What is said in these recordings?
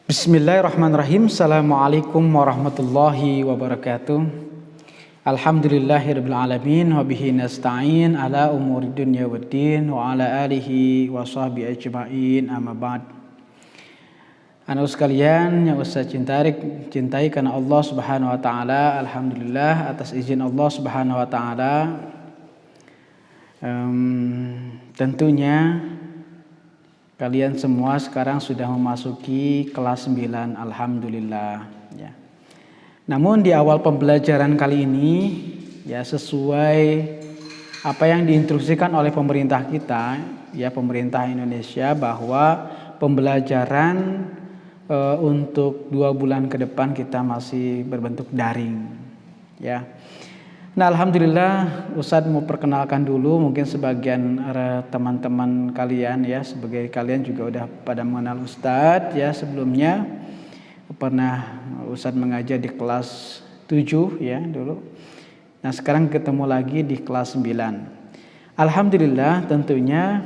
Bismillahirrahmanirrahim. Assalamualaikum warahmatullahi wabarakatuh. Alhamdulillahirabbil alamin wa bihi nasta'in ala umuri dunya waddin wa ala alihi wa sahbihi ajma'in amma ba'd. Anak sekalian yang saya cintai karena Allah Subhanahu wa taala, alhamdulillah atas izin Allah Subhanahu wa taala. Tentunya kalian semua sekarang sudah memasuki kelas 9, alhamdulillah ya. Namun di awal pembelajaran kali ini ya, sesuai apa yang diinstruksikan oleh pemerintah kita ya, pemerintah Indonesia, bahwa pembelajaran untuk 2 bulan ke depan kita masih berbentuk daring ya. Nah, alhamdulillah Ustadz mau perkenalkan dulu, mungkin sebagian teman-teman kalian ya, sebagai kalian juga udah pada mengenal Ustadz ya, sebelumnya pernah Ustadz mengajar di kelas 7 ya dulu. Nah, sekarang ketemu lagi di kelas 9. Alhamdulillah tentunya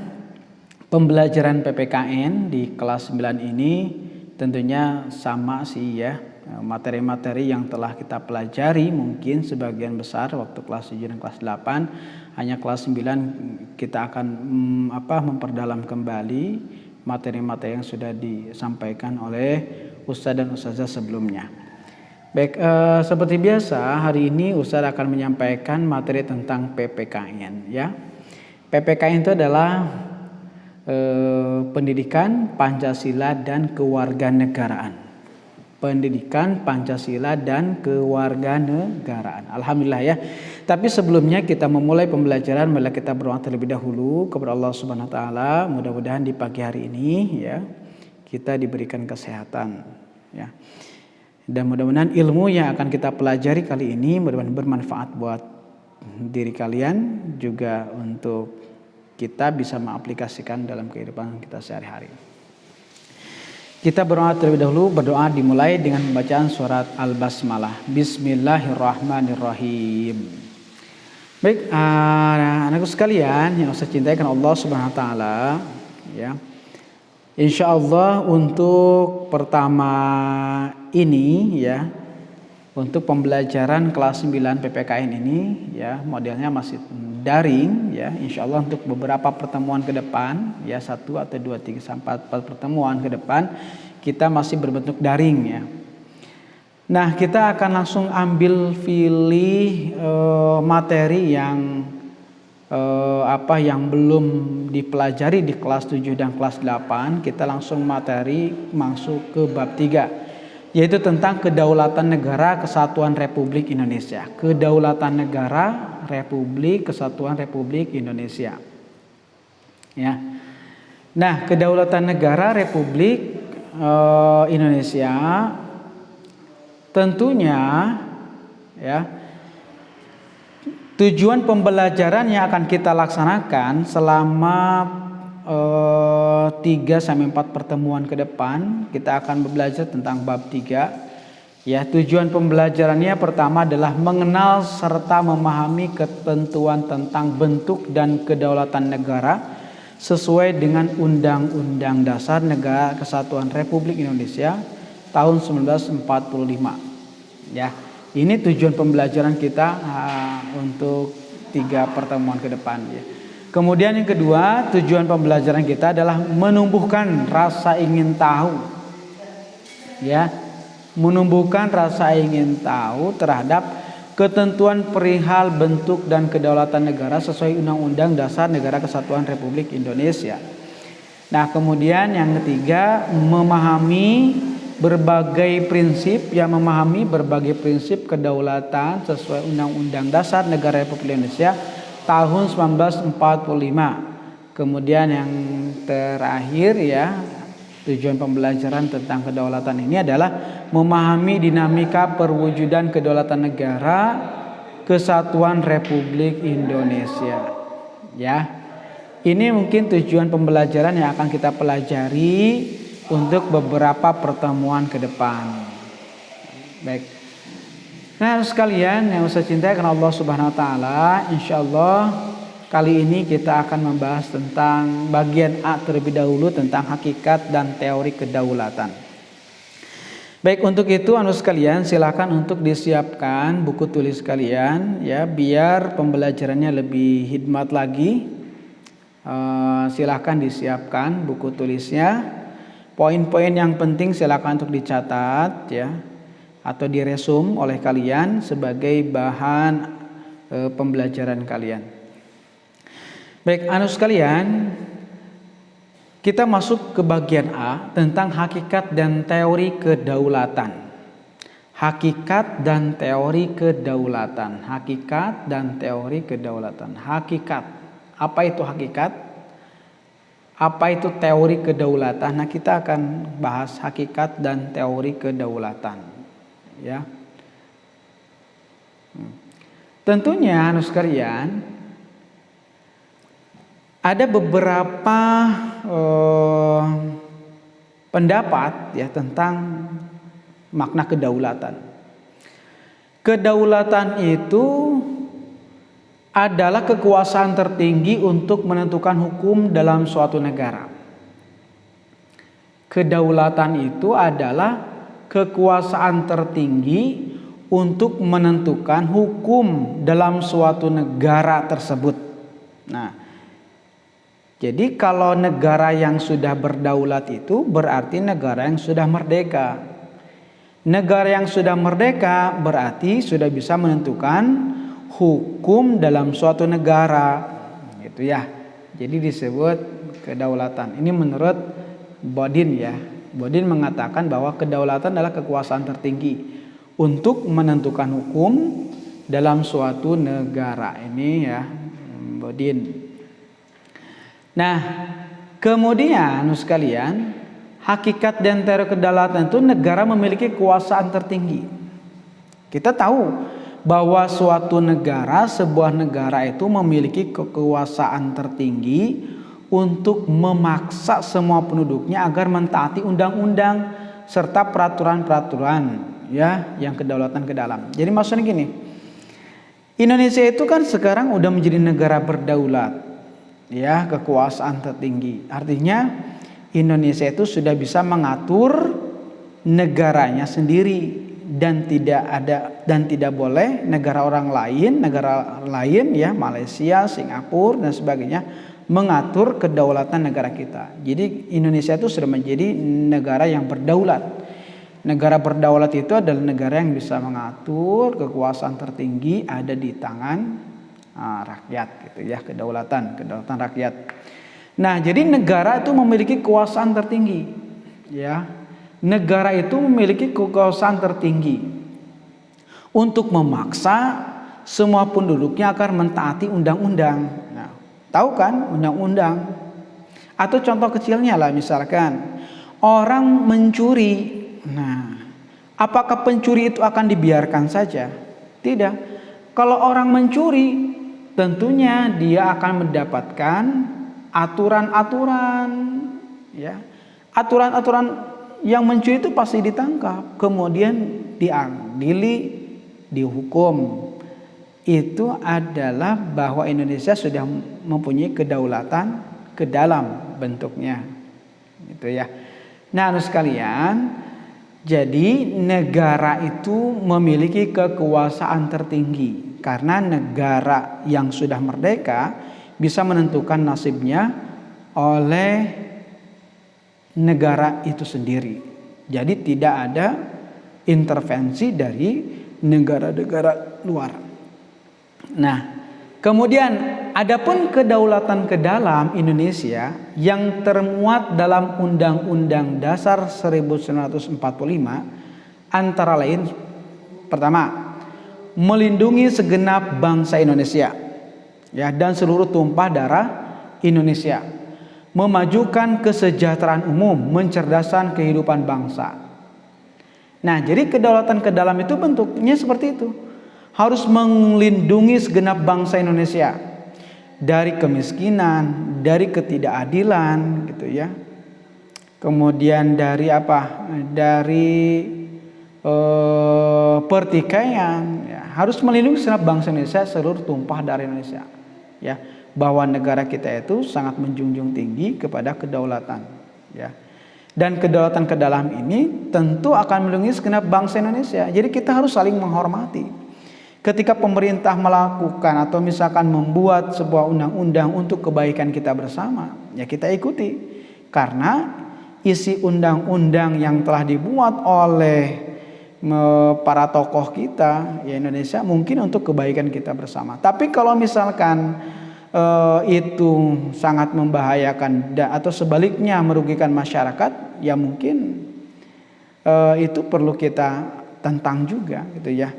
pembelajaran PPKN di kelas 9 ini tentunya sama sih ya. Materi-materi yang telah kita pelajari mungkin sebagian besar waktu kelas 7 dan kelas 8, hanya kelas 9 kita akan memperdalam kembali materi-materi yang sudah disampaikan oleh Ustadz dan Ustazah sebelumnya. Baik, seperti biasa hari ini Ustadz akan menyampaikan materi tentang PPKN ya. PPKN itu adalah pendidikan Pancasila dan kewarganegaraan. Pendidikan Pancasila dan kewarganegaraan. Alhamdulillah ya. Tapi sebelumnya kita memulai pembelajaran, marilah kita berdoa terlebih dahulu kepada Allah Subhanahu wa taala. Mudah-mudahan di pagi hari ini ya kita diberikan kesehatan ya. Dan mudah-mudahan ilmu yang akan kita pelajari kali ini mudah-mudahan bermanfaat buat diri kalian, juga untuk kita bisa mengaplikasikan dalam kehidupan kita sehari-hari. Kita berdoa terlebih dahulu. Berdoa dimulai dengan pembacaan surat Al-Basmalah. Bismillahirrahmanirrahim. Baik, anakku sekalian yang saya cintai karena Allah Subhanahu wa taala ya. Insyaallah untuk pertama ini ya, untuk pembelajaran kelas 9 PPKN ini ya, modelnya masih daring ya. Insyaallah untuk beberapa pertemuan ke depan ya, 1 atau 2, 3 sampai 4 pertemuan ke depan kita masih berbentuk daring ya. Nah, kita akan langsung ambil pilih materi yang yang belum dipelajari di kelas 7 dan kelas 8. Kita langsung materi masuk ke bab 3, yaitu tentang kedaulatan negara kesatuan Republik Indonesia. Kedaulatan negara Republik Kesatuan Republik Indonesia. Ya. Nah, kedaulatan negara Republik Indonesia tentunya ya, tujuan pembelajaran yang akan kita laksanakan selama 3-4 pertemuan ke depan, kita akan belajar tentang bab 3 ya. Tujuan pembelajarannya pertama adalah mengenal serta memahami ketentuan tentang bentuk dan kedaulatan negara sesuai dengan Undang-Undang Dasar Negara Kesatuan Republik Indonesia tahun 1945 ya. Ini tujuan pembelajaran kita untuk 3 pertemuan ke depan ya. Kemudian yang kedua, tujuan pembelajaran kita adalah menumbuhkan rasa ingin tahu ya. Menumbuhkan rasa ingin tahu terhadap ketentuan perihal bentuk dan kedaulatan negara sesuai Undang-Undang Dasar Negara Kesatuan Republik Indonesia. Nah, kemudian yang ketiga, memahami berbagai prinsip kedaulatan sesuai Undang-Undang Dasar Negara Republik Indonesia tahun 1945. Kemudian yang terakhir ya, tujuan pembelajaran tentang kedaulatan ini adalah memahami dinamika perwujudan kedaulatan negara Kesatuan Republik Indonesia ya. Ini mungkin tujuan pembelajaran yang akan kita pelajari untuk beberapa pertemuan ke depan. Baik. Nah, sekalian yang saya cintai karena Allah Subhanahu wa taala, insyaallah Kali ini kita akan membahas tentang bagian A terlebih dahulu, tentang hakikat dan teori kedaulatan. Baik, untuk itu anu sekalian silakan untuk disiapkan buku tulis kalian ya, biar pembelajarannya lebih hikmat lagi. Silakan disiapkan buku tulisnya. Poin-poin yang penting silakan untuk dicatat ya, atau diresum oleh kalian sebagai bahan pembelajaran kalian. Baik, anu sekalian, kita masuk ke bagian A tentang hakikat dan teori kedaulatan. Hakikat dan teori kedaulatan. Hakikat dan teori kedaulatan. Hakikat. Apa itu hakikat? Apa itu teori kedaulatan? Nah, kita akan bahas hakikat dan teori kedaulatan. Ya. Tentunya anu sekalian, ada beberapa pendapat ya tentang makna kedaulatan. Kedaulatan itu adalah kekuasaan tertinggi untuk menentukan hukum dalam suatu negara. Kedaulatan itu adalah kekuasaan tertinggi untuk menentukan hukum dalam suatu negara tersebut. Nah, jadi kalau negara yang sudah berdaulat itu berarti negara yang sudah merdeka. Negara yang sudah merdeka berarti sudah bisa menentukan hukum dalam suatu negara. Gitu ya. Jadi disebut kedaulatan. Ini menurut Bodin ya. Bodin mengatakan bahwa kedaulatan adalah kekuasaan tertinggi untuk menentukan hukum dalam suatu negara. Ini ya Bodin. Nah, kemudian sekalian, hakikat dan teori kedaulatan itu negara memiliki kekuasaan tertinggi. Kita tahu bahwa suatu negara, sebuah negara itu memiliki kekuasaan tertinggi untuk memaksa semua penduduknya agar mentaati undang-undang serta peraturan-peraturan ya yang kedaulatan ke dalam. Jadi maksudnya gini, Indonesia itu kan sekarang udah menjadi negara berdaulat. Ya, kekuasaan tertinggi. Artinya Indonesia itu sudah bisa mengatur negaranya sendiri dan tidak boleh negara lain ya, Malaysia, Singapura dan sebagainya mengatur kedaulatan negara kita. Jadi Indonesia itu sudah menjadi negara yang berdaulat. Negara berdaulat itu adalah negara yang bisa mengatur, kekuasaan tertinggi ada di tangan rakyat gitu ya, kedaulatan rakyat. Nah, jadi negara itu memiliki kekuasaan tertinggi ya. Negara itu memiliki kekuasaan tertinggi untuk memaksa semua penduduknya agar mentaati undang-undang. Nah, tahu kan undang-undang? Atau contoh kecilnya lah, misalkan orang mencuri. Nah, apakah pencuri itu akan dibiarkan saja? Tidak. Kalau orang mencuri, tentunya dia akan mendapatkan aturan-aturan ya. Aturan-aturan yang mencuri itu pasti ditangkap, kemudian diadili, dihukum. Itu adalah bahwa Indonesia sudah mempunyai kedaulatan ke dalam bentuknya. Gitu ya. Nah, sekalian, jadi negara itu memiliki kekuasaan tertinggi. Karena negara yang sudah merdeka bisa menentukan nasibnya oleh negara itu sendiri. Jadi tidak ada intervensi dari negara-negara luar. Nah, kemudian adapun kedaulatan ke dalam Indonesia yang termuat dalam Undang-Undang Dasar 1945 antara lain, pertama, melindungi segenap bangsa Indonesia ya dan seluruh tumpah darah Indonesia, memajukan kesejahteraan umum, mencerdaskan kehidupan bangsa. Nah, jadi kedaulatan ke dalam itu bentuknya seperti itu. Harus melindungi segenap bangsa Indonesia dari kemiskinan, dari ketidakadilan gitu ya. Kemudian dari apa? Dari pertikaian ya. Harus melindungi segenap bangsa Indonesia, seluruh tumpah darah Indonesia ya, bahwa negara kita itu sangat menjunjung tinggi kepada kedaulatan ya. Dan kedaulatan ke dalam ini tentu akan melindungi segenap bangsa Indonesia. Jadi kita harus saling menghormati. Ketika pemerintah melakukan atau misalkan membuat sebuah undang-undang untuk kebaikan kita bersama, ya kita ikuti. Karena isi undang-undang yang telah dibuat oleh para tokoh kita ya Indonesia mungkin untuk kebaikan kita bersama. Tapi kalau misalkan itu sangat membahayakan atau sebaliknya merugikan masyarakat, ya mungkin itu perlu kita tentang juga gitu ya.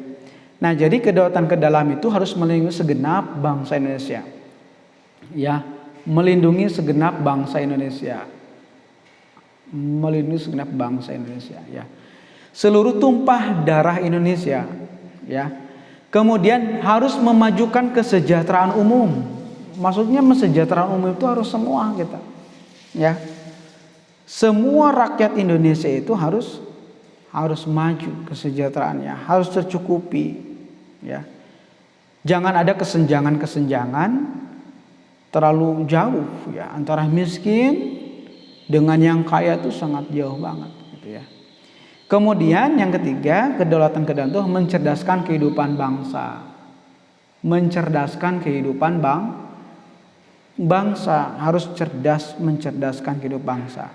Nah, jadi kedaulatan ke dalam itu harus melindungi segenap bangsa Indonesia. Ya, melindungi segenap bangsa Indonesia. Melindungi segenap bangsa Indonesia ya. Seluruh tumpah darah Indonesia ya. Kemudian harus memajukan kesejahteraan umum. Maksudnya kesejahteraan umum itu harus semua kita. Ya. Semua rakyat Indonesia itu harus maju kesejahteraannya, harus tercukupi ya. Jangan ada kesenjangan-kesenjangan terlalu jauh ya antara miskin dengan yang kaya itu sangat jauh banget gitu ya. Kemudian yang ketiga, kedaulatan ke dalam itu mencerdaskan kehidupan bangsa. Mencerdaskan kehidupan bangsa, harus cerdas mencerdaskan kehidupan bangsa.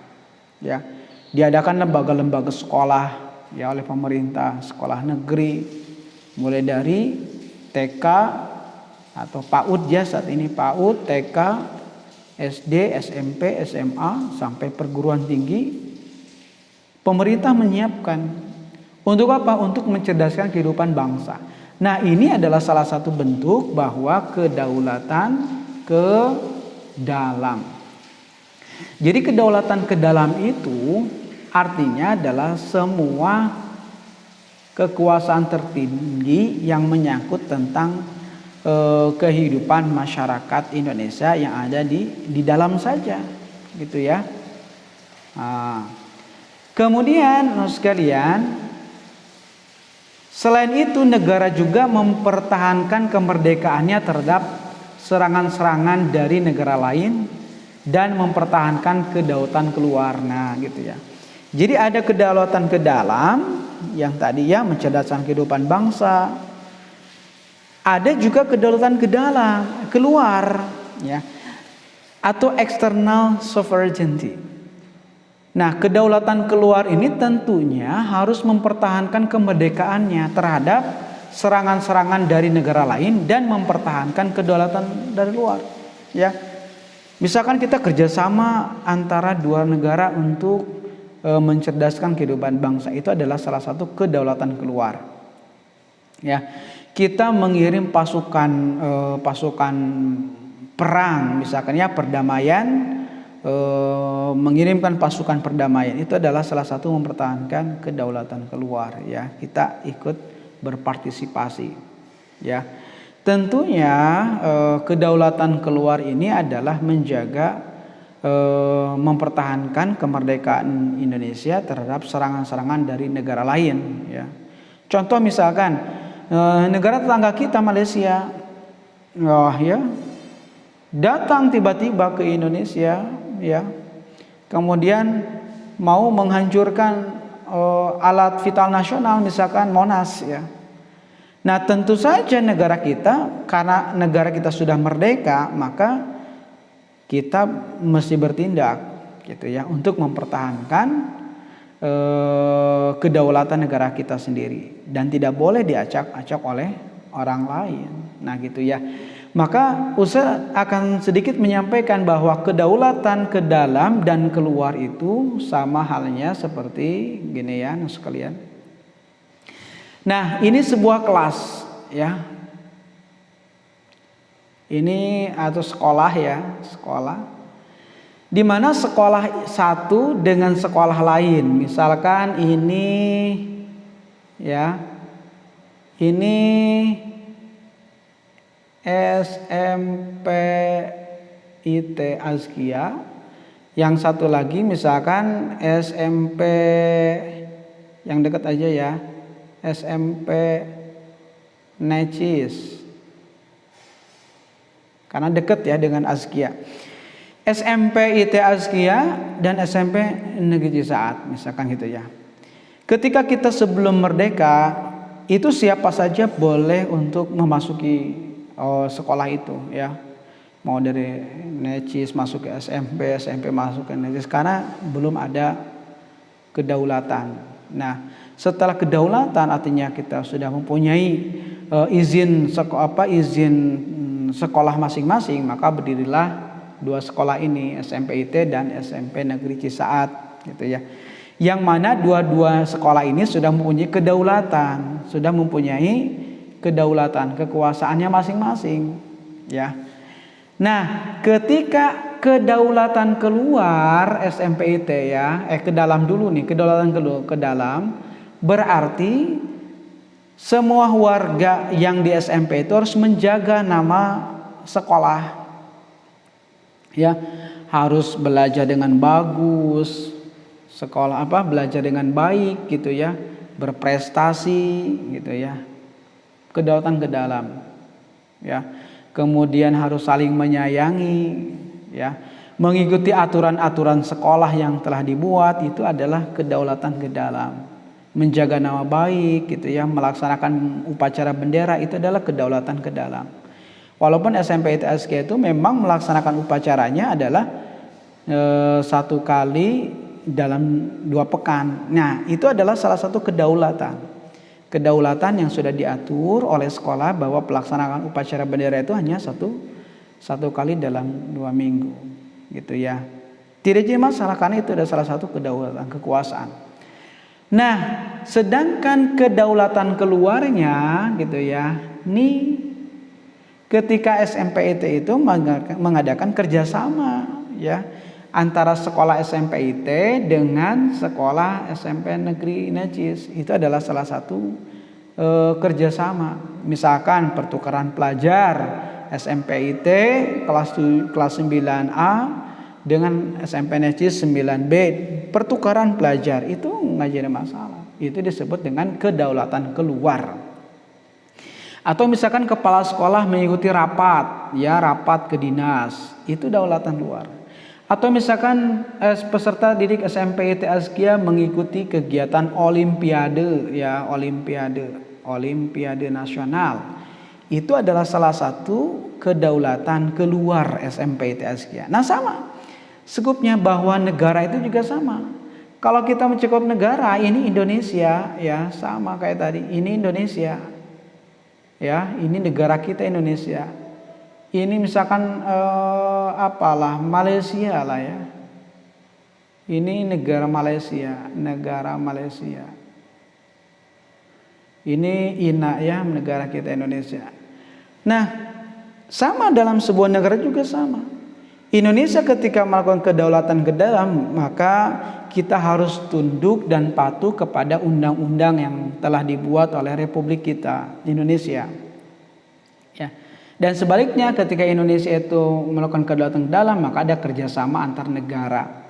Ya. Diadakan lembaga-lembaga sekolah ya oleh pemerintah, sekolah negeri mulai dari TK atau PAUD ya saat ini PAUD, TK, SD, SMP, SMA sampai perguruan tinggi. Pemerintah menyiapkan untuk apa? Untuk mencerdaskan kehidupan bangsa. Nah, ini adalah salah satu bentuk bahwa kedaulatan ke dalam. Jadi kedaulatan ke dalam itu artinya adalah semua kekuasaan tertinggi yang menyangkut tentang kehidupan masyarakat Indonesia yang ada di dalam saja, gitu ya. Nah, kemudian sekalian, selain itu negara juga mempertahankan kemerdekaannya terhadap serangan-serangan dari negara lain dan mempertahankan kedaulatan keluar. Nah, gitu ya. Jadi ada kedaulatan ke dalam yang tadi ya mencerdaskan kehidupan bangsa. Ada juga kedaulatan ke dalam, keluar ya. Atau external sovereignty. Nah, kedaulatan keluar ini tentunya harus mempertahankan kemerdekaannya terhadap serangan-serangan dari negara lain dan mempertahankan kedaulatan dari luar. Ya, misalkan kita kerjasama antara dua negara untuk mencerdaskan kehidupan bangsa, itu adalah salah satu kedaulatan keluar. Ya, kita mengirim pasukan perang, misalkan ya perdamaian. Mengirimkan pasukan perdamaian itu adalah salah satu mempertahankan kedaulatan keluar ya. Kita ikut berpartisipasi ya. Tentunya kedaulatan keluar ini adalah menjaga mempertahankan kemerdekaan Indonesia terhadap serangan-serangan dari negara lain ya. Contoh misalkan negara tetangga kita Malaysia ya datang tiba-tiba ke Indonesia ya, kemudian mau menghancurkan alat vital nasional misalkan Monas ya. Nah, tentu saja negara kita, karena negara kita sudah merdeka, maka kita mesti bertindak gitu ya untuk mempertahankan kedaulatan negara kita sendiri dan tidak boleh diacak-acak oleh orang lain. Nah, gitu ya. Maka Ustaz akan sedikit menyampaikan bahwa kedaulatan ke dalam dan keluar itu sama halnya seperti gini ya sekalian. Nah, ini sebuah kelas ya. Ini atau sekolah ya, sekolah. Di mana sekolah satu dengan sekolah lain. Misalkan ini ya. Ini SMP IT Azkia, yang satu lagi misalkan SMP yang dekat aja ya, SMP Necis, karena dekat ya dengan Azkia. SMP IT Azkia dan SMP Negeri Cisaat, misalkan gitu ya. Ketika kita sebelum merdeka, itu siapa saja boleh untuk memasuki sekolah itu ya. Mau dari Necis masuk ke SMP, SMP masuk ke Necis, karena belum ada kedaulatan. Nah, setelah kedaulatan artinya kita sudah mempunyai izin sekolah masing-masing, maka berdirilah dua sekolah ini, SMP IT dan SMP Negeri Cisaat gitu ya. Yang mana dua-dua sekolah ini sudah mempunyai kedaulatan, kekuasaannya masing-masing ya. Nah, ketika kedaulatan keluar SMP IT ya, ke dalam dulu nih, kedaulatan ke dalam, berarti semua warga yang di SMP itu harus menjaga nama sekolah. Ya, harus belajar dengan bagus, belajar dengan baik gitu ya, berprestasi gitu ya. Kedaulatan ke dalam. Ya. Kemudian harus saling menyayangi ya. Mengikuti aturan-aturan sekolah yang telah dibuat, itu adalah kedaulatan ke dalam. Menjaga nama baik gitu ya, melaksanakan upacara bendera, itu adalah kedaulatan ke dalam. Walaupun SMP ITSK itu memang melaksanakan upacaranya adalah 1 kali dalam 2 pekan. Nah, itu adalah salah satu kedaulatan yang sudah diatur oleh sekolah, bahwa pelaksanaan upacara bendera itu hanya satu kali dalam 2 minggu gitu ya. Tidak jadi masalah, karena itu adalah salah satu kedaulatan, kekuasaan. Nah, sedangkan kedaulatan keluarnya gitu ya, ini ketika SMP IT itu mengadakan kerjasama ya, antara sekolah SMP IT dengan sekolah SMP Negeri Necis. Itu adalah salah satu kerjasama. Misalkan pertukaran pelajar SMP IT kelas 9A dengan SMP Necis 9B, pertukaran pelajar itu nggak jadi masalah. Itu disebut dengan kedaulatan keluar. Atau misalkan kepala sekolah mengikuti rapat ke dinas, itu daulatan luar. Atau misalkan peserta didik SMP IT Azkia mengikuti kegiatan olimpiade nasional. Itu adalah salah satu kedaulatan keluar SMP IT Azkia. Nah, sama skupnya, bahwa negara itu juga sama. Kalau kita mencakup negara, ini Indonesia ya, sama kayak tadi. Ini Indonesia. Ya, ini negara kita Indonesia. Ini misalkan Malaysia lah ya. Ini negara Malaysia. Ini INA ya, negara kita Indonesia. Nah, sama dalam sebuah negara juga sama. Indonesia ketika melakukan kedaulatan ke dalam, maka kita harus tunduk dan patuh kepada undang-undang yang telah dibuat oleh Republik kita Indonesia. Ya. Dan sebaliknya, ketika Indonesia itu melakukan kedaulatan ke dalam, maka ada kerjasama antar negara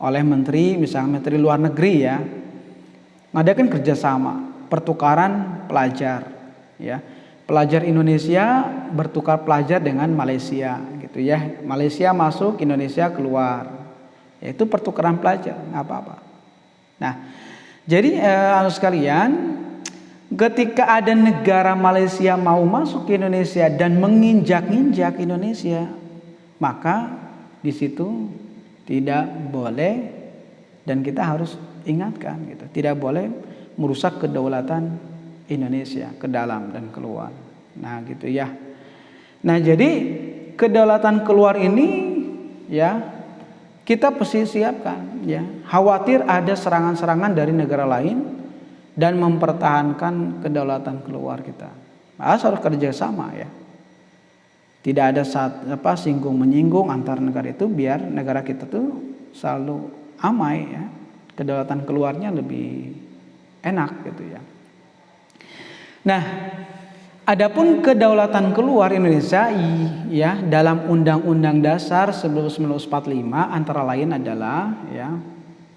oleh menteri, misalnya Menteri Luar Negeri ya, mengadakan kerjasama pertukaran pelajar. Ya. Pelajar Indonesia bertukar pelajar dengan Malaysia gitu ya. Malaysia masuk, Indonesia keluar. Yaitu pertukaran pelajar, nggak apa-apa. Nah, jadi sekalian, ketika ada negara Malaysia mau masuk ke Indonesia dan menginjak-injak Indonesia, maka di situ tidak boleh, dan kita harus ingatkan gitu, tidak boleh merusak kedaulatan Indonesia ke dalam dan keluar. Nah, gitu ya. Nah, jadi kedaulatan keluar ini ya, kita pasti siapkan ya. Khawatir ada serangan-serangan dari negara lain dan mempertahankan kedaulatan keluar kita. Harus kerjasama ya. Tidak ada singgung menyinggung antar negara itu, biar negara kita tuh selalu amai ya. Kedaulatan keluarnya lebih enak gitu ya. Nah, adapun kedaulatan keluar Indonesia ya, dalam Undang-Undang Dasar 1945 antara lain adalah ya,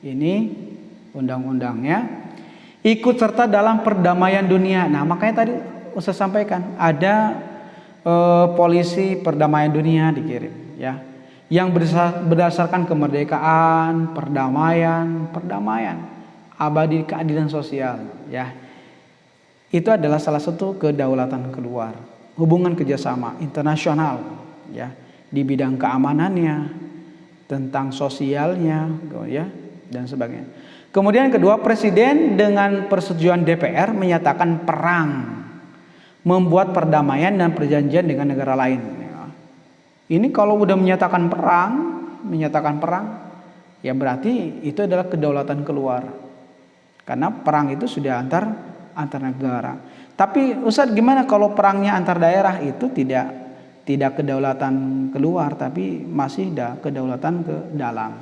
ini undang-undangnya, ikut serta dalam perdamaian dunia. Nah, makanya tadi saya sampaikan ada polisi perdamaian dunia dikirim ya, yang berdasarkan kemerdekaan, perdamaian abadi, keadilan sosial, ya. Itu adalah salah satu kedaulatan keluar, hubungan kerjasama internasional, ya, di bidang keamanannya, tentang sosialnya, ya, dan sebagainya. Kemudian kedua, presiden dengan persetujuan DPR menyatakan perang, membuat perdamaian dan perjanjian dengan negara lain. Ini kalau udah menyatakan perang, ya berarti itu adalah kedaulatan keluar. Karena perang itu sudah antar negara. Tapi Ustadz, gimana kalau perangnya antar daerah? Itu tidak kedaulatan keluar, tapi masih ada kedaulatan ke dalam.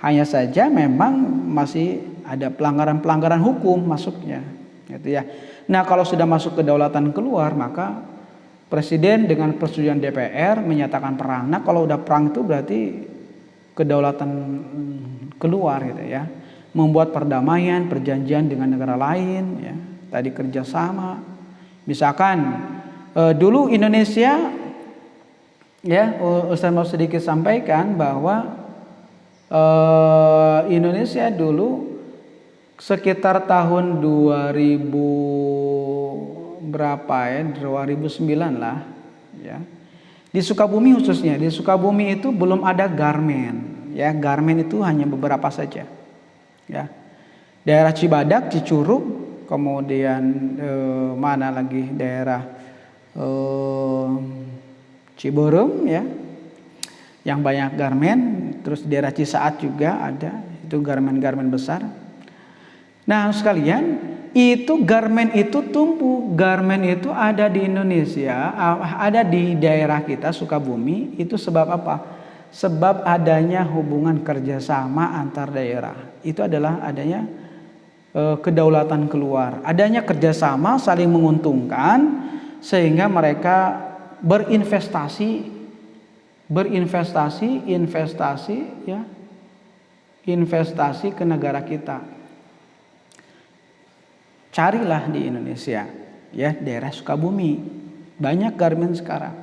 Hanya saja memang masih ada pelanggaran hukum masuknya, gitu ya. Nah, kalau sudah masuk kedaulatan keluar, maka presiden dengan persetujuan DPR menyatakan perang. Nah, kalau udah perang itu berarti kedaulatan keluar, gitu ya. Membuat perdamaian, perjanjian dengan negara lain, ya. Tadi kerjasama. Misalkan dulu Indonesia, ya, Ustaz mau sedikit sampaikan bahwa Indonesia dulu sekitar tahun 2009 lah, ya. Di Sukabumi khususnya, di Sukabumi itu belum ada garmen, ya. Garmen itu hanya beberapa saja, ya. Daerah Cibadak, Cicurug, kemudian mana lagi daerah Ciberem, ya, yang banyak garmen. Terus daerah Cisaat juga ada, itu garmen-garmen besar. Nah sekalian, itu garmen itu tumbuh, garmen itu ada di Indonesia, ada di daerah kita Sukabumi. Itu sebab apa? Sebab adanya hubungan kerjasama antar daerah. Itu adalah adanya kedaulatan keluar, adanya kerjasama saling menguntungkan, sehingga mereka berinvestasi, ya, investasi ke negara kita. Carilah di Indonesia, ya, daerah Sukabumi banyak garmen sekarang.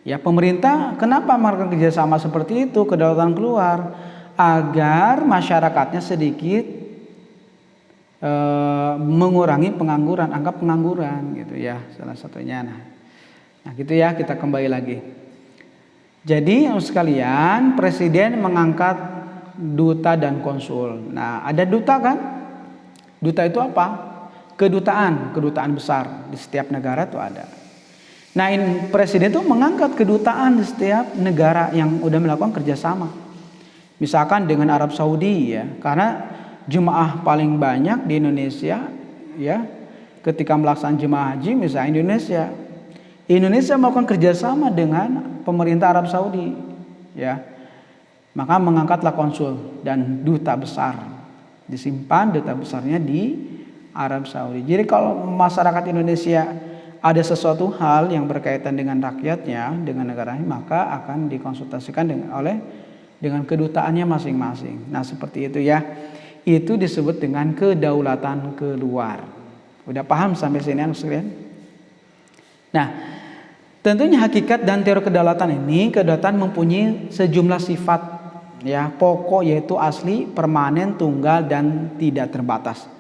Ya, pemerintah kenapa melakukan kerjasama seperti itu, kedaulatan keluar, agar masyarakatnya sedikit mengurangi pengangguran, angka pengangguran, gitu ya, salah satunya. Nah gitu ya, kita kembali lagi. Jadi sekalian, presiden mengangkat duta dan konsul. Nah, ada duta kan? Duta itu apa? Kedutaan besar di setiap negara itu ada. Nah, presiden itu mengangkat kedutaan di setiap negara yang udah melakukan kerjasama. Misalkan dengan Arab Saudi, ya, karena jemaah paling banyak di Indonesia, ya, ketika melaksanakan jemaah haji misalnya Indonesia melakukan kerjasama dengan pemerintah Arab Saudi, ya, maka mengangkatlah konsul dan duta besar, disimpan duta besarnya di Arab Saudi. Jadi kalau masyarakat Indonesia ada sesuatu hal yang berkaitan dengan rakyatnya, dengan negaranya, maka akan dikonsultasikan dengan kedutaannya masing-masing. Nah seperti itu ya. Itu disebut dengan kedaulatan keluar. Udah paham sampai sini anak sekalian? Nah, tentunya hakikat dan teori kedaulatan ini, kedaulatan mempunyai sejumlah sifat, ya, pokok, yaitu asli, permanen, tunggal, dan tidak terbatas.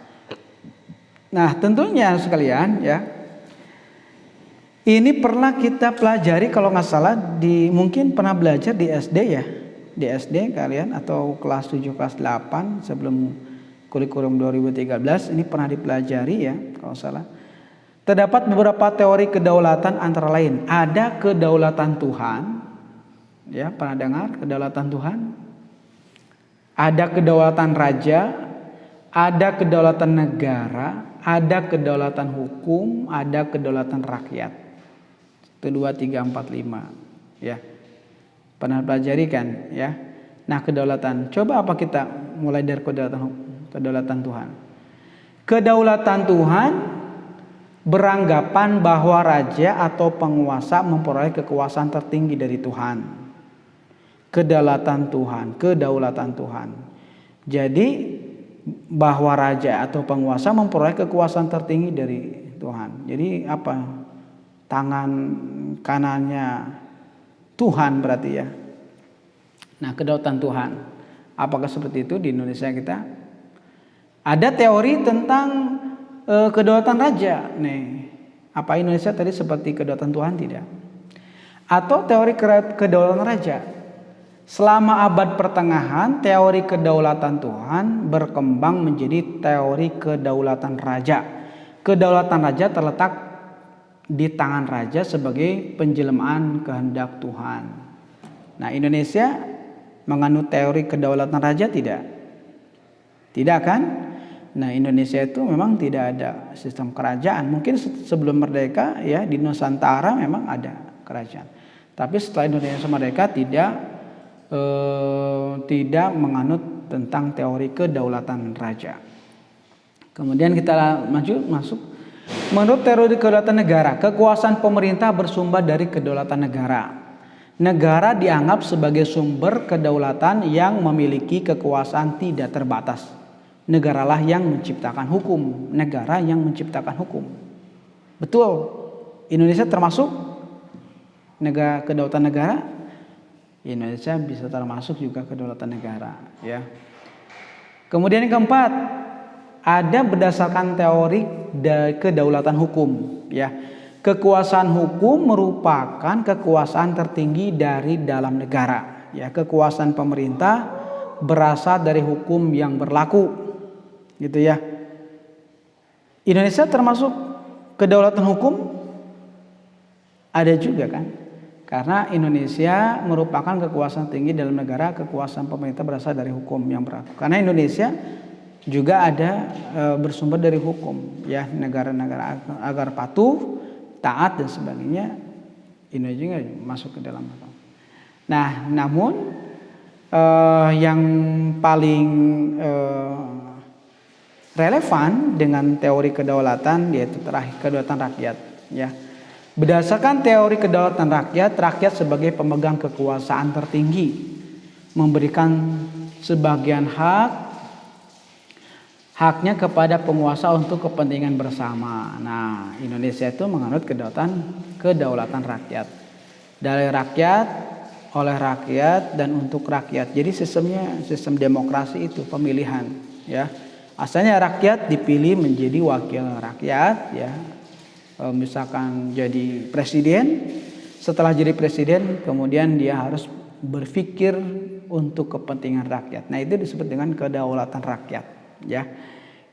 Nah, tentunya sekalian, ya, ini pernah kita pelajari kalau nggak salah mungkin pernah belajar di SD, ya. Di SD kalian atau kelas 7 kelas 8 sebelum kurikulum 2013 ini pernah dipelajari, ya, kalau salah. Terdapat beberapa teori kedaulatan, antara lain ada kedaulatan Tuhan, ya, pernah dengar kedaulatan Tuhan? Ada kedaulatan raja, ada kedaulatan negara, ada kedaulatan hukum, ada kedaulatan rakyat. 1, 2, 3, 4, 5, ya. Pernah pelajari kan, ya. Nah, kedaulatan. Coba apa kita mulai dari kedaulatan Tuhan. Kedaulatan Tuhan beranggapan bahwa raja atau penguasa memperoleh kekuasaan tertinggi dari Tuhan. Kedaulatan Tuhan. Jadi bahwa raja atau penguasa memperoleh kekuasaan tertinggi dari Tuhan. Jadi apa? Tangan kanannya Tuhan berarti, ya. Nah, kedaulatan Tuhan. Apakah seperti itu di Indonesia kita? Ada teori tentang kedaulatan raja. Nih, apa Indonesia tadi seperti kedaulatan Tuhan? Tidak. Atau teori kedaulatan raja. Selama abad pertengahan, teori kedaulatan Tuhan berkembang menjadi teori kedaulatan raja. Kedaulatan raja terletak di tangan raja sebagai penjelmaan kehendak Tuhan. Nah, Indonesia menganut teori kedaulatan raja tidak? Tidak kan? Nah, Indonesia itu memang tidak ada sistem kerajaan. Mungkin sebelum merdeka ya di Nusantara memang ada kerajaan. Tapi setelah Indonesia merdeka tidak menganut tentang teori kedaulatan raja. Kemudian kita masuk. Menurut teori kedaulatan negara, kekuasaan pemerintah bersumber dari kedaulatan negara. Negara dianggap sebagai sumber kedaulatan yang memiliki kekuasaan tidak terbatas. Negaralah yang menciptakan hukum. Negara yang menciptakan hukum. Betul. Indonesia termasuk kedaulatan negara. Indonesia bisa termasuk juga kedaulatan negara, ya. Kemudian yang keempat, ada berdasarkan teori kedaulatan hukum, ya. Kekuasaan hukum merupakan kekuasaan tertinggi dari dalam negara, ya. Kekuasaan pemerintah berasal dari hukum yang berlaku, gitu ya. Indonesia termasuk kedaulatan hukum? Ada juga kan? Karena Indonesia merupakan kekuasaan tinggi dalam negara, kekuasaan pemerintah berasal dari hukum yang berlaku. Karena Indonesia juga ada bersumber dari hukum, ya, negara-negara agar patuh, taat dan sebagainya. Indonesia masuk ke dalam itu. Nah, namun yang paling relevan dengan teori kedaulatan yaitu kedaulatan rakyat, ya. Berdasarkan teori kedaulatan rakyat, rakyat sebagai pemegang kekuasaan tertinggi memberikan sebagian haknya kepada penguasa untuk kepentingan bersama. Nah, Indonesia itu menganut kedaulatan rakyat. Dari rakyat, oleh rakyat, dan untuk rakyat. Jadi sistem demokrasi itu pemilihan, ya. Asalnya rakyat dipilih menjadi wakil rakyat, ya. Misalkan jadi presiden, setelah jadi presiden kemudian dia harus berpikir untuk kepentingan rakyat. Nah, itu disebut dengan kedaulatan rakyat, ya.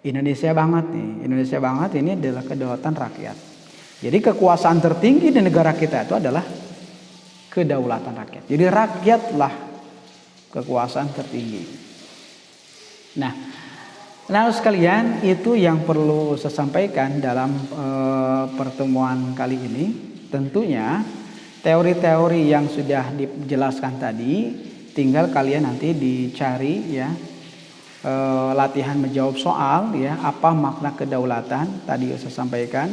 Indonesia banget ini adalah kedaulatan rakyat. Jadi kekuasaan tertinggi di negara kita itu adalah kedaulatan rakyat. Jadi rakyatlah kekuasaan tertinggi. Nah, sekalian, itu yang perlu saya sampaikan dalam pertemuan kali ini. Tentunya teori-teori yang sudah dijelaskan tadi tinggal kalian nanti dicari, ya, latihan menjawab soal, ya, apa makna kedaulatan tadi saya sampaikan.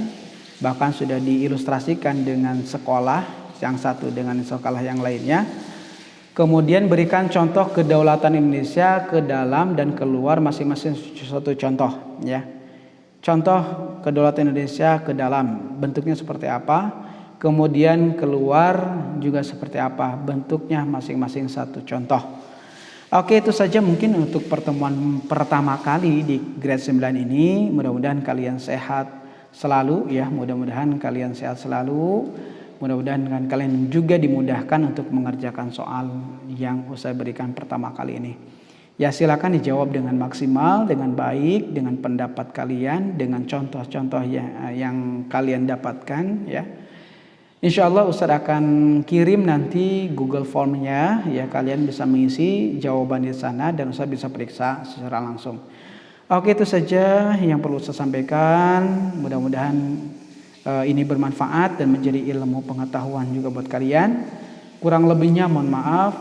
Bahkan sudah diilustrasikan dengan sekolah yang satu dengan sekolah yang lainnya. Kemudian berikan contoh kedaulatan Indonesia ke dalam dan keluar masing-masing suatu contoh, ya. Contoh kedaulatan Indonesia ke dalam bentuknya seperti apa, kemudian keluar juga seperti apa, bentuknya masing-masing satu contoh. Oke, itu saja mungkin untuk pertemuan pertama kali di grade 9 ini. Mudah-mudahan kalian sehat selalu, ya. Mudah-mudahan kalian sehat selalu. Mudah-mudahan dengan kalian juga dimudahkan untuk mengerjakan soal yang saya berikan pertama kali ini. Ya, silakan dijawab dengan maksimal, dengan baik, dengan pendapat kalian, dengan contoh-contoh yang kalian dapatkan, ya. Insya Allah Ustaz akan kirim nanti Google Form-nya, ya. Kalian bisa mengisi jawaban di sana dan Ustaz bisa periksa secara langsung. Oke, itu saja yang perlu saya sampaikan. Mudah-mudahan ini bermanfaat dan menjadi ilmu pengetahuan juga buat kalian. Kurang lebihnya mohon maaf.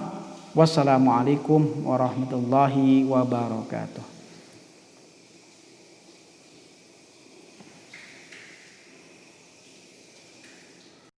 Wassalamualaikum warahmatullahi wabarakatuh.